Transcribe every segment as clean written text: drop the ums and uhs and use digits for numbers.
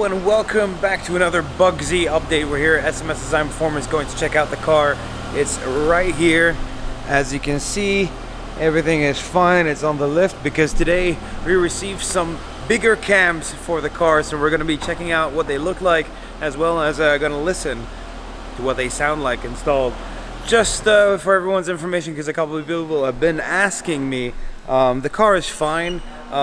Hello and welcome back to another Bugzy update. We're here at SMS Design Performance going to check out the car. It's right here. As you can see, everything is fine. It's on the lift because today we received some bigger cams for the car, so we're going to be checking out what they look like as well as going to listen to what they sound like installed. Just for everyone's information, because a couple of people have been asking me, the car is fine.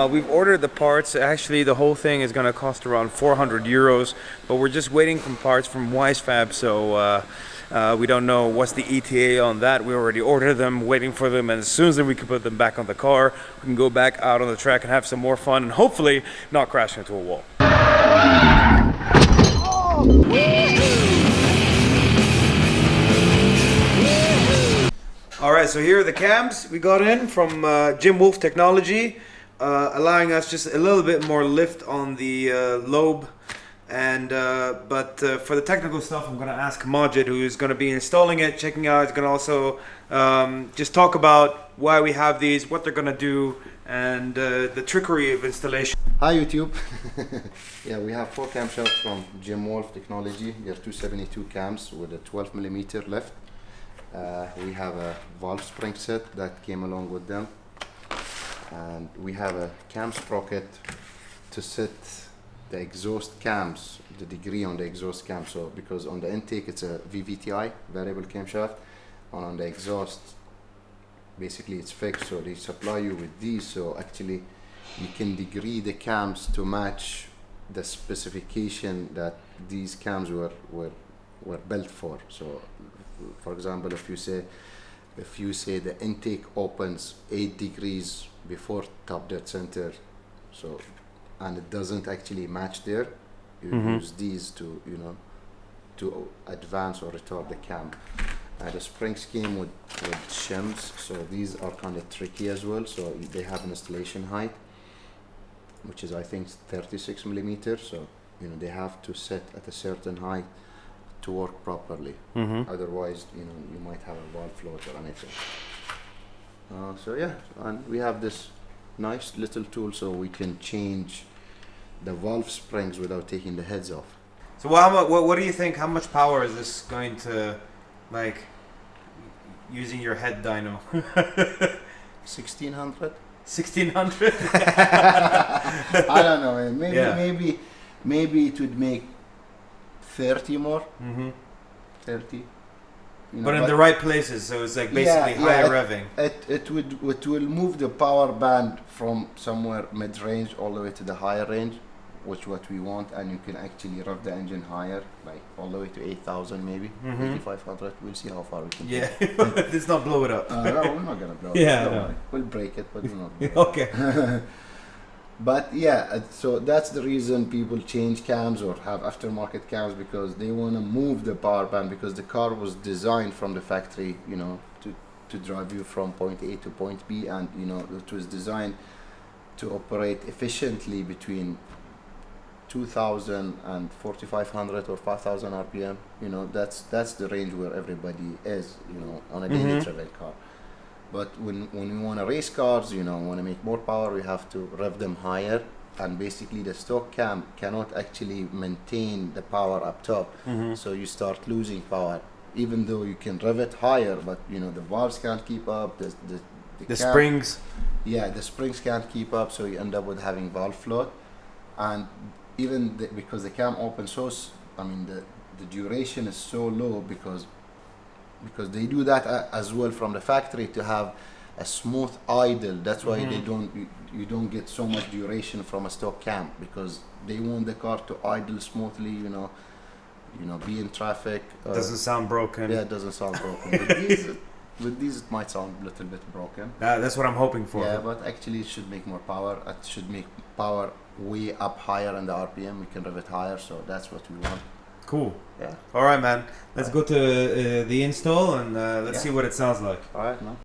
We've ordered the parts. Actually, the whole thing is going to cost around 400 euros, but we're just waiting for parts from Wisefab, so we don't know what's the ETA on that. We already ordered them, waiting for them, and as soon as we can put them back on the car, we can go back out on the track and have some more fun and hopefully not crash into a wall. Alright, so here are the cams we got in from Jim Wolf Technology, allowing us just a little bit more lift on the lobe. And but for the technical stuff, I'm going to ask Majid, who's going to be installing it, checking out. He's going to also just talk about why we have these, what they're going to do, and the trickery of installation. Hi YouTube. Yeah, we have 4 camshafts from Jim Wolf Technology. They're 272 cams with a 12mm lift. We have a valve spring set that came along with them, and we have a cam sprocket to set the exhaust cams, the degree on the exhaust cam. So because on the intake it's a VVTi, variable camshaft, and on the exhaust basically it's fixed, so they supply you with these, so actually you can degree the cams to match the specification that these cams were built for. So for example, if you say the intake opens 8 degrees before top dead center, so and it doesn't actually match there, you use these to, you know, to advance or retard the cam. The springs came with shims, so these are kind of tricky as well. So they have an installation height, which is I think 36mm. So you know they have to set at a certain height to work properly. Otherwise, you know, you might have a valve float or anything. So yeah, and we have this nice little tool so we can change the valve springs without taking the heads off. So what do you think? How much power is this going to, like, using your head dyno? 1600. 1600. I don't know. Maybe Yeah. maybe it would make 30 more. 30. You know, but in the right places, so it's like basically higher revving. It will move the power band from somewhere mid-range all the way to the higher range, which what we want, and you can actually rev the engine higher, like all the way to 8,000 maybe, 8,500. We'll see how far we can Yeah, take. let's not blow it up. No, we're not gonna blow it Yeah, up. no. We'll break it, but we're not blow Okay. it. But yeah, so that's the reason people change cams or have aftermarket cams, because they want to move the power band, because the car was designed from the factory, you know, to drive you from point A to point B, and you know it was designed to operate efficiently between 2,000 and 4,500 or 5,000 RPM. You know, that's the range where everybody is, you know, on a daily travel car. But when we want to race cars, you know, want to make more power, we have to rev them higher, and basically the stock cam cannot actually maintain the power up top, so you start losing power, even though you can rev it higher, but you know the valves can't keep up, the springs. Yeah, the springs can't keep up, so you end up with having valve float. And even because the cam opens so, I mean the duration is so low, because they do that as well from the factory to have a smooth idle. That's why you don't get so much duration from a stock cam, because they want the car to idle smoothly, you know, be in traffic. Doesn't sound broken. Yeah, it doesn't sound broken. With these it might sound a little bit broken. That's what I'm hoping for. Yeah, but actually it should make more power. It should make power way up higher in the RPM. We can rev it higher, so that's what we want. Cool. Yeah. All right, man. Let's go to the install and let's see what it sounds like. All right, man.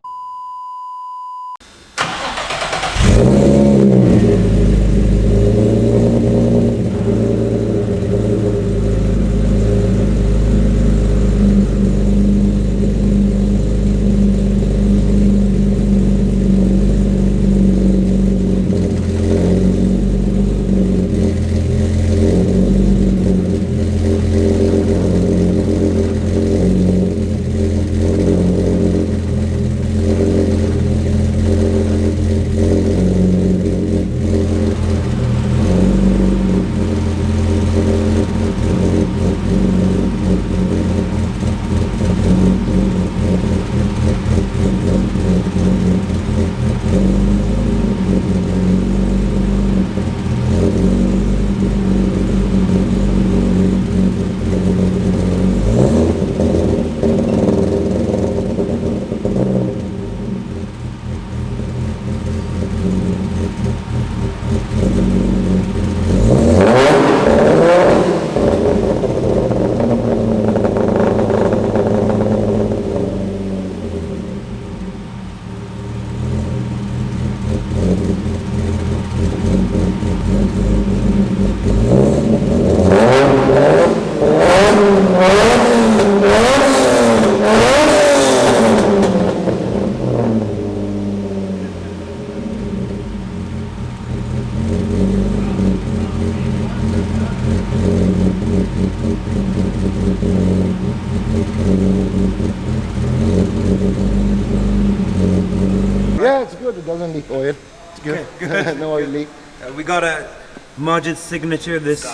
doesn't leak oil. It's good. Okay, good. No oil leak. We got a Majid signature. This,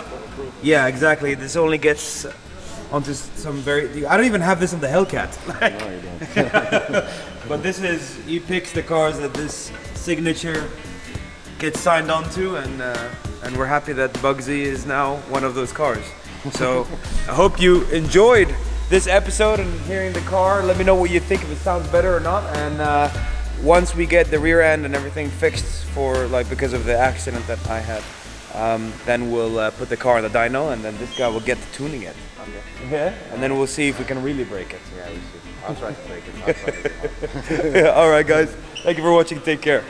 yeah, exactly. This only gets onto some very. I don't even have this on the Hellcat. No, you don't. But this is, he picks the cars that this signature gets signed onto, and we're happy that Bugzy is now one of those cars. So I hope you enjoyed this episode and hearing the car. Let me know what you think, if it sounds better or not. And once we get the rear end and everything fixed for, like, because of the accident that I had, then we'll put the car in the dyno, and then this guy will get to tuning it. Okay. Yeah, and then we'll see if we can really break it. Yeah, we see. I'll try to break it. I'll try to. All right, guys. Thank you for watching. Take care.